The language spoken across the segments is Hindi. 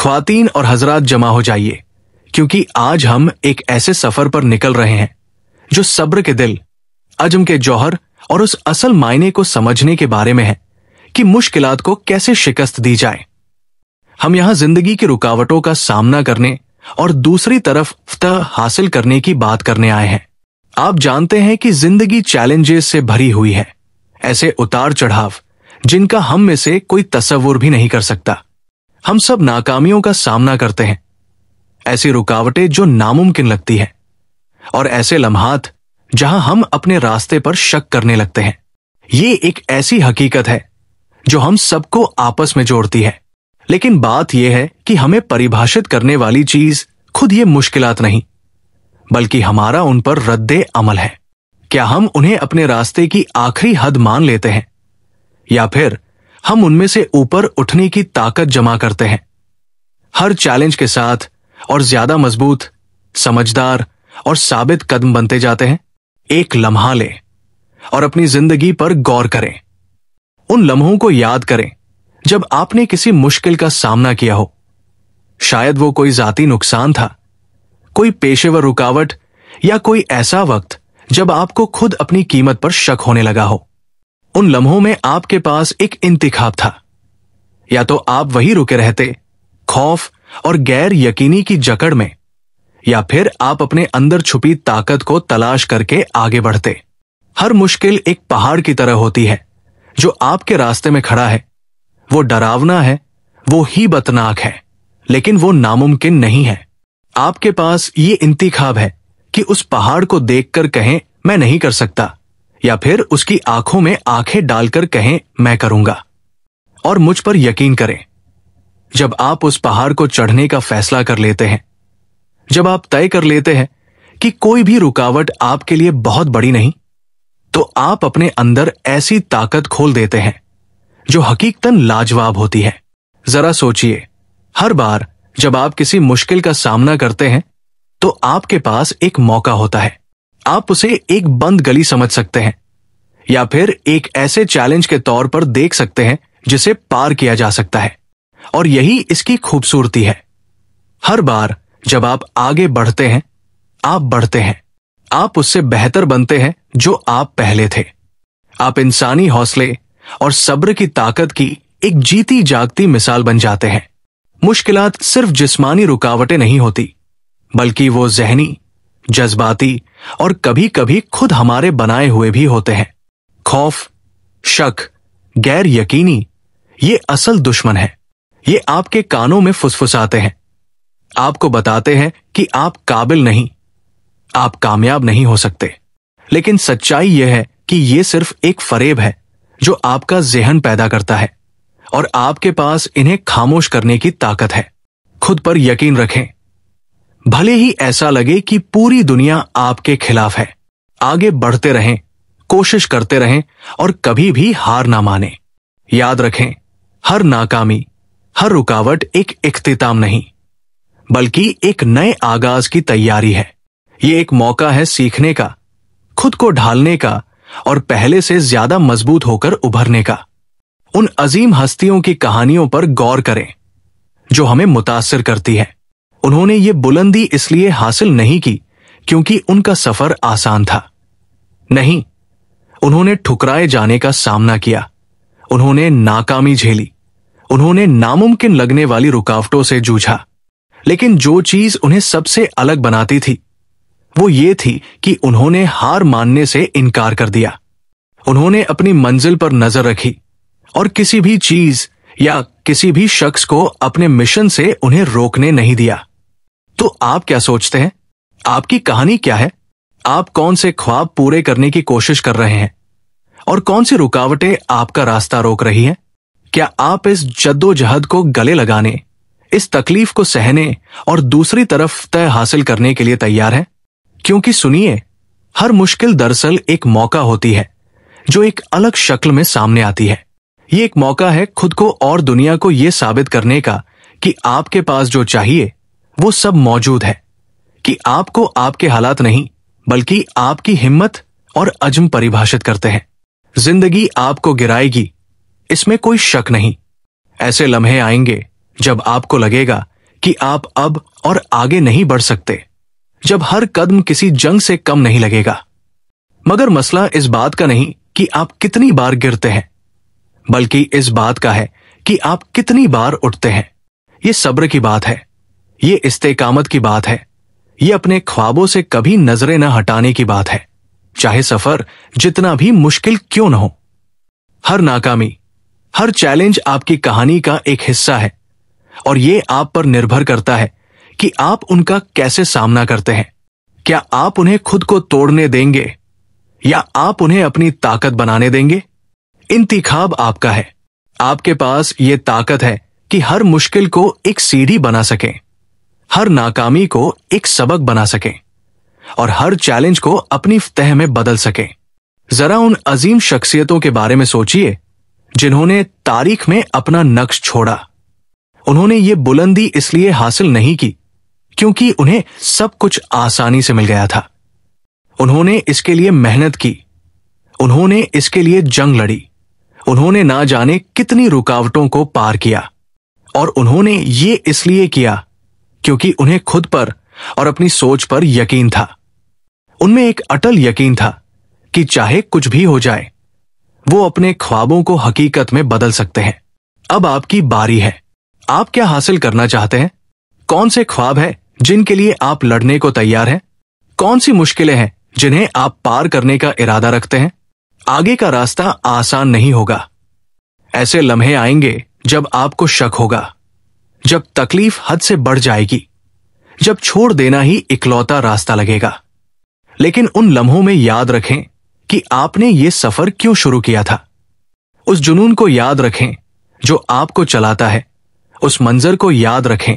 ख्वातीन और हजरात जमा हो जाइए, क्योंकि आज हम एक ऐसे सफर पर निकल रहे हैं जो सब्र के दिल, अज़्म के जौहर और उस असल मायने को समझने के बारे में है कि मुश्किलात को कैसे शिकस्त दी जाए। हम यहां जिंदगी की रुकावटों का सामना करने और दूसरी तरफ फतह हासिल करने की बात करने आए हैं। आप जानते हैं कि जिंदगी चैलेंजेस से भरी हुई है, ऐसे उतार चढ़ाव जिनका हम में से कोई तसव्वुर भी नहीं कर सकता। हम सब नाकामियों का सामना करते हैं, ऐसी रुकावटें जो नामुमकिन लगती हैं, और ऐसे लम्हात जहां हम अपने रास्ते पर शक करने लगते हैं। ये एक ऐसी हकीकत है जो हम सबको आपस में जोड़ती है, लेकिन बात यह है कि हमें परिभाषित करने वाली चीज खुद ये मुश्किलात नहीं, बल्कि हमारा उन पर रद्दे अमल है। क्या हम उन्हें अपने रास्ते की आखिरी हद मान लेते हैं, या फिर हम उनमें से ऊपर उठने की ताकत जमा करते हैं? हर चैलेंज के साथ और ज्यादा मजबूत, समझदार और साबित कदम बनते जाते हैं। एक लम्हा लें और अपनी जिंदगी पर गौर करें। उन लम्हों को याद करें जब आपने किसी मुश्किल का सामना किया हो। शायद वो कोई जाती नुकसान था, कोई पेशेवर रुकावट, या कोई ऐसा वक्त जब आपको खुद अपनी कीमत पर शक होने लगा हो। उन लम्हों में आपके पास एक इंतिखाब था, या तो आप वहीं रुके रहते, खौफ और गैर यकीनी की जकड़ में, या फिर आप अपने अंदर छुपी ताकत को तलाश करके आगे बढ़ते। हर मुश्किल एक पहाड़ की तरह होती है जो आपके रास्ते में खड़ा है। वो डरावना है, वो ही बतनाक है, लेकिन वो नामुमकिन नहीं है। आपके पास ये इंतिखाब है कि उस पहाड़ को देखकर कहें मैं नहीं कर सकता, या फिर उसकी आंखों में आंखें डालकर कहें मैं करूंगा। और मुझ पर यकीन करें, जब आप उस पहाड़ को चढ़ने का फैसला कर लेते हैं, जब आप तय कर लेते हैं कि कोई भी रुकावट आपके लिए बहुत बड़ी नहीं, तो आप अपने अंदर ऐसी ताकत खोल देते हैं जो हकीकतन लाजवाब होती है। जरा सोचिए, हर बार जब आप किसी मुश्किल का सामना करते हैं तो आपके पास एक मौका होता है। आप उसे एक बंद गली समझ सकते हैं, या फिर एक ऐसे चैलेंज के तौर पर देख सकते हैं जिसे पार किया जा सकता है। और यही इसकी खूबसूरती है। हर बार जब आप आगे बढ़ते हैं, आप बढ़ते हैं, आप उससे बेहतर बनते हैं जो आप पहले थे। आप इंसानी हौसले और सब्र की ताकत की एक जीती जागती मिसाल बन जाते हैं। मुश्किलात सिर्फ जिस्मानी रुकावटें नहीं होती, बल्कि वो ज़हनी, जज्बाती और कभी कभी खुद हमारे बनाए हुए भी होते हैं। खौफ, शक, गैर यकीनी, ये असल दुश्मन है। ये आपके कानों में फुसफुसाते हैं, आपको बताते हैं कि आप काबिल नहीं, आप कामयाब नहीं हो सकते। लेकिन सच्चाई यह है कि ये सिर्फ एक फरेब है जो आपका ज़हन पैदा करता है, और आपके पास इन्हें खामोश करने की ताकत है। खुद पर यकीन रखें, भले ही ऐसा लगे कि पूरी दुनिया आपके खिलाफ है। आगे बढ़ते रहें, कोशिश करते रहें और कभी भी हार ना माने। याद रखें, हर नाकामी, हर रुकावट एक इख्तिताम नहीं, बल्कि एक नए आगाज की तैयारी है। ये एक मौका है सीखने का, खुद को ढालने का और पहले से ज्यादा मजबूत होकर उभरने का। उन अजीम हस्तियों की कहानियों पर गौर करें जो हमें मुतासिर करती है। उन्होंने ये बुलंदी इसलिए हासिल नहीं की क्योंकि उनका सफर आसान था। नहीं, उन्होंने ठुकराए जाने का सामना किया, उन्होंने नाकामी झेली, उन्होंने नामुमकिन लगने वाली रुकावटों से जूझा। लेकिन जो चीज उन्हें सबसे अलग बनाती थी वो ये थी कि उन्होंने हार मानने से इनकार कर दिया। उन्होंने अपनी मंजिल पर नजर रखी और किसी भी चीज या किसी भी शख्स को अपने मिशन से उन्हें रोकने नहीं दिया। तो आप क्या सोचते हैं? आपकी कहानी क्या है? आप कौन से ख्वाब पूरे करने की कोशिश कर रहे हैं और कौन सी रुकावटें आपका रास्ता रोक रही हैं? क्या आप इस जद्दोजहद को गले लगाने, इस तकलीफ को सहने और दूसरी तरफ तय हासिल करने के लिए तैयार हैं? क्योंकि सुनिए, हर मुश्किल दरअसल एक मौका होती है जो एक अलग शक्ल में सामने आती है। ये एक मौका है खुद को और दुनिया को यह साबित करने का कि आपके पास जो चाहिए वो सब मौजूद है, कि आपको आपके हालात नहीं बल्कि आपकी हिम्मत और अज़्म परिभाषित करते हैं। जिंदगी आपको गिराएगी, इसमें कोई शक नहीं। ऐसे लम्हे आएंगे जब आपको लगेगा कि आप अब और आगे नहीं बढ़ सकते, जब हर कदम किसी जंग से कम नहीं लगेगा। मगर मसला इस बात का नहीं कि आप कितनी बार गिरते हैं, बल्कि इस बात का है कि आप कितनी बार उठते हैं। ये सब्र की बात है, ये इस्तेकामत की बात है, ये अपने ख्वाबों से कभी नजरें न हटाने की बात है, चाहे सफर जितना भी मुश्किल क्यों न हो। हर नाकामी, हर चैलेंज आपकी कहानी का एक हिस्सा है, और ये आप पर निर्भर करता है कि आप उनका कैसे सामना करते हैं। क्या आप उन्हें खुद को तोड़ने देंगे या आप उन्हें अपनी ताकत बनाने देंगे? इंतिखाब आपका है। आपके पास ये ताकत है कि हर मुश्किल को एक सीढ़ी बना सकें, हर नाकामी को एक सबक बना सकें और हर चैलेंज को अपनी फतह में बदल सकें। जरा उन अजीम शख्सियतों के बारे में सोचिए जिन्होंने तारीख में अपना नक्श छोड़ा। उन्होंने ये बुलंदी इसलिए हासिल नहीं की क्योंकि उन्हें सब कुछ आसानी से मिल गया था। उन्होंने इसके लिए मेहनत की, उन्होंने इसके लिए जंग लड़ी, उन्होंने ना जाने कितनी रुकावटों को पार किया, और उन्होंने ये इसलिए किया क्योंकि उन्हें खुद पर और अपनी सोच पर यकीन था। उनमें एक अटल यकीन था कि चाहे कुछ भी हो जाए, वो अपने ख्वाबों को हकीकत में बदल सकते हैं। अब आपकी बारी है। आप क्या हासिल करना चाहते हैं? कौन से ख्वाब हैं जिनके लिए आप लड़ने को तैयार हैं? कौन सी मुश्किलें हैं जिन्हें आप पार करने का इरादा रखते हैं? आगे का रास्ता आसान नहीं होगा। ऐसे लम्हे आएंगे जब आपको शक होगा, जब तकलीफ हद से बढ़ जाएगी, जब छोड़ देना ही इकलौता रास्ता लगेगा। लेकिन उन लम्हों में याद रखें कि आपने ये सफर क्यों शुरू किया था। उस जुनून को याद रखें जो आपको चलाता है, उस मंजर को याद रखें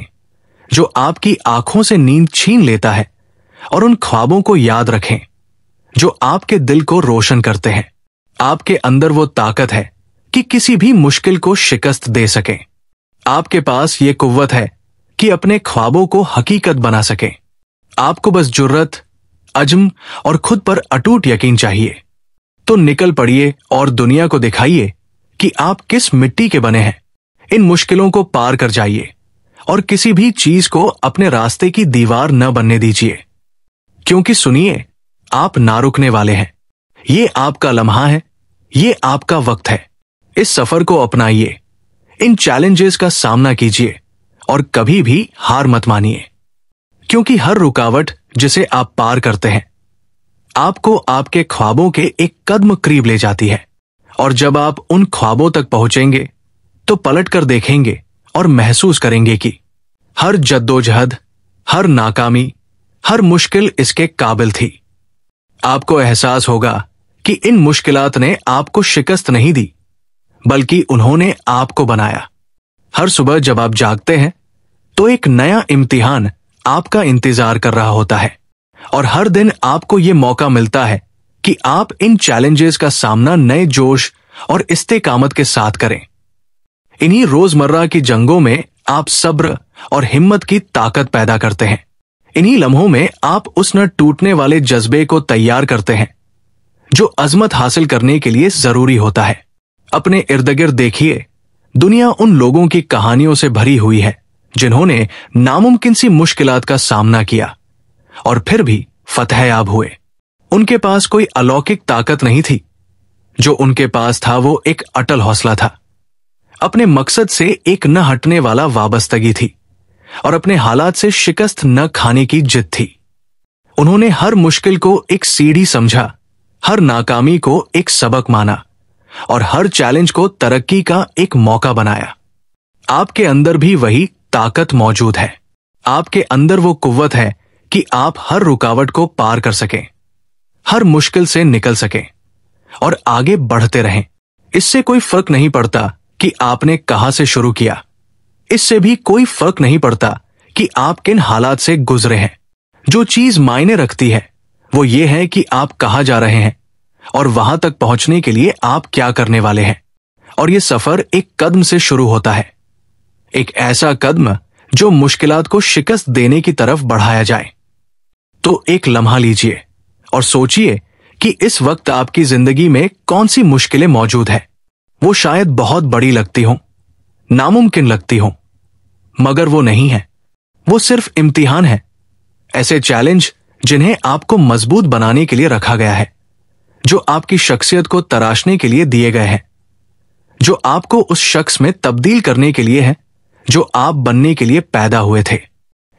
जो आपकी आंखों से नींद छीन लेता है, और उन ख्वाबों को याद रखें जो आपके दिल को रोशन करते हैं। आपके अंदर वो ताकत है कि किसी भी मुश्किल को शिकस्त दे सकें। आपके पास ये कुव्वत है कि अपने ख्वाबों को हकीकत बना सकें। आपको बस जुर्रत, अज़्म और खुद पर अटूट यकीन चाहिए। तो निकल पड़िए और दुनिया को दिखाइए कि आप किस मिट्टी के बने हैं। इन मुश्किलों को पार कर जाइए और किसी भी चीज को अपने रास्ते की दीवार न बनने दीजिए, क्योंकि सुनिए, आप ना रुकने वाले हैं। ये आपका लम्हा है, ये आपका वक्त है। इस सफर को अपनाइए, इन चैलेंजेस का सामना कीजिए और कभी भी हार मत मानिए, क्योंकि हर रुकावट जिसे आप पार करते हैं आपको आपके ख्वाबों के एक कदम करीब ले जाती है। और जब आप उन ख्वाबों तक पहुंचेंगे तो पलट कर देखेंगे और महसूस करेंगे कि हर जद्दोजहद, हर नाकामी, हर मुश्किल इसके काबिल थी। आपको एहसास होगा कि इन मुश्किलात ने आपको शिकस्त नहीं दी, बल्कि उन्होंने आपको बनाया। हर सुबह जब आप जागते हैं तो एक नया इम्तिहान आपका इंतजार कर रहा होता है, और हर दिन आपको ये मौका मिलता है कि आप इन चैलेंजेस का सामना नए जोश और इस्तेकामत के साथ करें। इन्हीं रोजमर्रा की जंगों में आप सब्र और हिम्मत की ताकत पैदा करते हैं। इन्हीं लम्हों में आप उस न टूटने वाले जज्बे को तैयार करते हैं जो अजमत हासिल करने के लिए जरूरी होता है। अपने इर्द गिर्द देखिए, दुनिया उन लोगों की कहानियों से भरी हुई है जिन्होंने नामुमकिन सी मुश्किलात का सामना किया और फिर भी फतहयाब हुए। उनके पास कोई अलौकिक ताकत नहीं थी, जो उनके पास था वो एक अटल हौसला था। अपने मकसद से एक न हटने वाला वाबस्तगी थी और अपने हालात से शिकस्त न खाने की जिद थी। उन्होंने हर मुश्किल को एक सीढ़ी समझा, हर नाकामी को एक सबक माना और हर चैलेंज को तरक्की का एक मौका बनाया। आपके अंदर भी वही ताकत मौजूद है। आपके अंदर वो कुव्वत है कि आप हर रुकावट को पार कर सकें, हर मुश्किल से निकल सकें और आगे बढ़ते रहें। इससे कोई फर्क नहीं पड़ता कि आपने कहां से शुरू किया। इससे भी कोई फर्क नहीं पड़ता कि आप किन हालात से गुजरे हैं। जो चीज मायने रखती है वो ये है कि आप कहां जा रहे हैं और वहां तक पहुंचने के लिए आप क्या करने वाले हैं। और ये सफर एक कदम से शुरू होता है, एक ऐसा कदम जो मुश्किलात को शिकस्त देने की तरफ बढ़ाया जाए। तो एक लम्हा लीजिए और सोचिए कि इस वक्त आपकी जिंदगी में कौन सी मुश्किलें मौजूद है। वो शायद बहुत बड़ी लगती हों, नामुमकिन लगती हों, मगर वो नहीं है। वो सिर्फ इम्तिहान है, ऐसे चैलेंज जिन्हें आपको मजबूत बनाने के लिए रखा गया है, जो आपकी शख्सियत को तराशने के लिए दिए गए हैं, जो आपको उस शख्स में तब्दील करने के लिए है जो आप बनने के लिए पैदा हुए थे।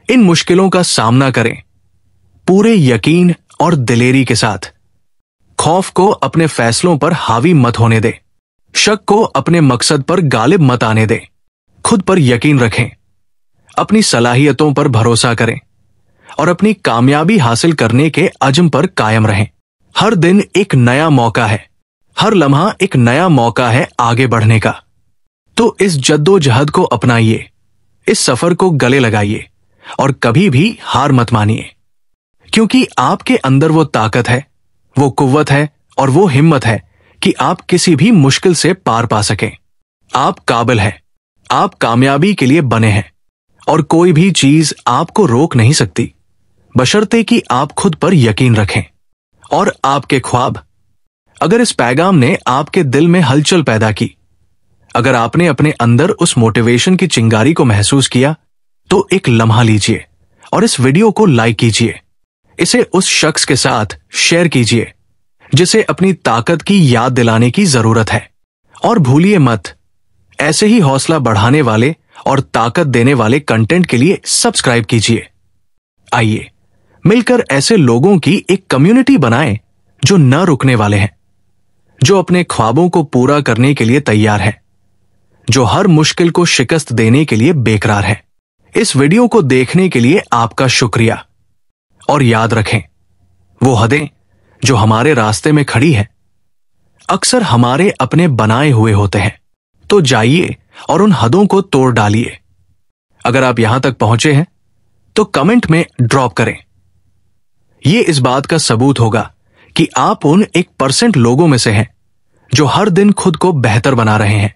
इन मुश्किलों का सामना करें पूरे यकीन और दिलेरी के साथ। खौफ को अपने फैसलों पर हावी मत होने दें, शक को अपने मकसद पर गालिब मत आने दें। खुद पर यकीन रखें, अपनी सलाहियतों पर भरोसा करें और अपनी कामयाबी हासिल करने के अज़्म पर कायम रहें। हर दिन एक नया मौका है, हर लम्हा एक नया मौका है आगे बढ़ने का। तो इस जद्दोजहद को अपनाइए, इस सफर को गले लगाइए और कभी भी हार मत मानिए, क्योंकि आपके अंदर वो ताकत है, वो कुव्वत है और वो हिम्मत है कि आप किसी भी मुश्किल से पार पा सकें। आप काबिल हैं, आप कामयाबी के लिए बने हैं और कोई भी चीज आपको रोक नहीं सकती, बशर्ते कि आप खुद पर यकीन रखें। और आपके ख्वाब, अगर इस पैगाम ने आपके दिल में हलचल पैदा की, अगर आपने अपने अंदर उस मोटिवेशन की चिंगारी को महसूस किया, तो एक लम्हा लीजिए और इस वीडियो को लाइक कीजिए। इसे उस शख्स के साथ शेयर कीजिए जिसे अपनी ताकत की याद दिलाने की जरूरत है। और भूलिए मत, ऐसे ही हौसला बढ़ाने वाले और ताकत देने वाले कंटेंट के लिए सब्सक्राइब कीजिए। आइए मिलकर ऐसे लोगों की एक कम्युनिटी बनाएं जो न रुकने वाले हैं, जो अपने ख्वाबों को पूरा करने के लिए तैयार हैं, जो हर मुश्किल को शिकस्त देने के लिए बेकरार है। इस वीडियो को देखने के लिए आपका शुक्रिया। और याद रखें, वो हदें जो हमारे रास्ते में खड़ी हैं, अक्सर हमारे अपने बनाए हुए होते हैं। तो जाइए और उन हदों को तोड़ डालिए। अगर आप यहां तक पहुंचे हैं तो कमेंट में ड्रॉप करें। यह इस बात का सबूत होगा कि आप उन 1% लोगों में से हैं जो हर दिन खुद को बेहतर बना रहे हैं।